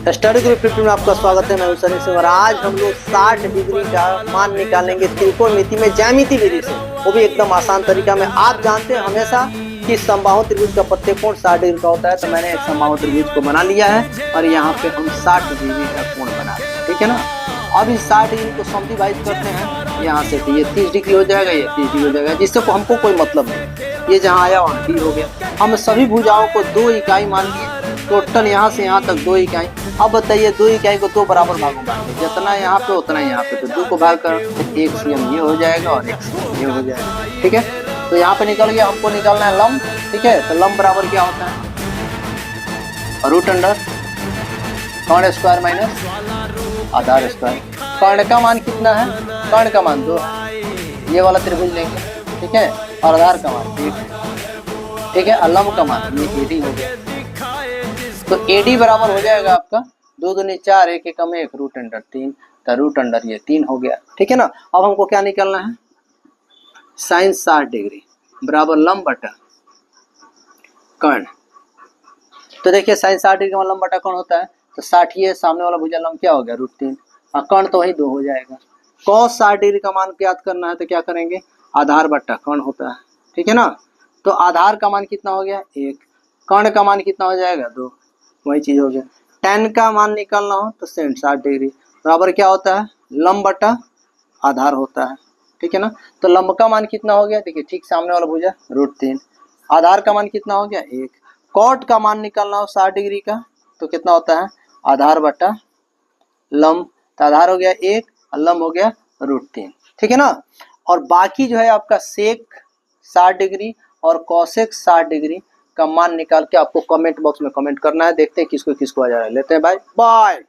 Study group 50 में आपका स्वागत है। मैं सनी सिंह और आज हम लोग 60 डिग्री का मान निकालेंगे त्रिकोणमिति में ज्यामिति विधि से, वो भी एकदम आसान तरीका में। आप जानते हैं हमेशा कि समबाहु त्रिभुज का प्रत्येक कोण 60 डिग्री का होता है, तो मैंने एक समबाहु त्रिभुज को बना लिया है और यहाँ पे हम 60 डिग्री का कोण बना रहे हैं, ठीक है ना। अब इस 60 डिग्री को समद्विभाजित करते हैं यहाँ से, तो ये 30 डिग्री हो जाएगा, ये 30 डिग्री हो जाएगा, जिससे हमको कोई मतलब नहीं। ये जहाँ आया वहाँ डी हो गया। हम सभी भुजाओं को 2 इकाई मान लिए, टोटल यहाँ से यहाँ तक 2 इकाई। अब बताइए 2 इकाई को 2 बराबर भागों बांटे, जितना यहाँ पे उतना यहाँ पे, तो 2 को भाग कर 1 cm ये हो जाएगा और 1 cm ये हो जाएगा, ठीक है। तो यहाँ पे निकल गया, हमको निकालना है लंब, ठीक है। तो लंब बराबर क्या होता है, रूट अंडर कर्ण स्क्वायर माइनस आधार स्क्वायर। कर्ण का मान कितना है, कर्ण का मान 2 है, ये वाला त्रिभुज लेंगे, ठीक है, और आधार का मान 1 है, ठीक है। और लंब का मान ये AD हो गया, तो AD बराबर हो जाएगा आपका 2 दूनी 4, 1 एकम 1, रूट अंडर 3, तो रूट अंडर ये 3 हो गया, ठीक है ना। अब हमको क्या निकालना है, साइन 60 डिग्री बराबर लंब बटा कर्ण। तो देखिए साइन 60 डिग्री का लंब बटा कर्ण होता है, तो 60 ये सामने वाला भुजा लंब क्या हो गया, रूट 3, और कर्ण तो वही 2 हो जाएगा। cos 60 डिग्री का मान ज्ञात करना है, तो क्या करेंगे, आधार बटा कर्ण होता है, ठीक है ना। तो आधार का मान कितना हो गया 1, कर्ण का मान कितना हो जाएगा 2, वही चीज हो गया। tan का मान निकालना हो तो sin 60 डिग्री बराबर क्या होता है, लंब बटा आधार होता है, ठीक है ना। तो लंब का मान कितना हो गया, देखिए ठीक सामने वाला भुजा रूट 3, आधार का मान कितना हो गया 1। कॉट का मान निकालना हो 60 डिग्री का, तो कितना होता है, आधार बटा लंब, तो आधार हो गया 1 और लंब हो गया रूट 3, ठीक है ना। और बाकी जो है आपका सेक 60 डिग्री और कॉसेक 60 डिग्री का मान निकाल के आपको कमेंट बॉक्स में कमेंट करना है। देखते हैं किसको किसको आ जा रहा है। लेते हैं भाई, बाय।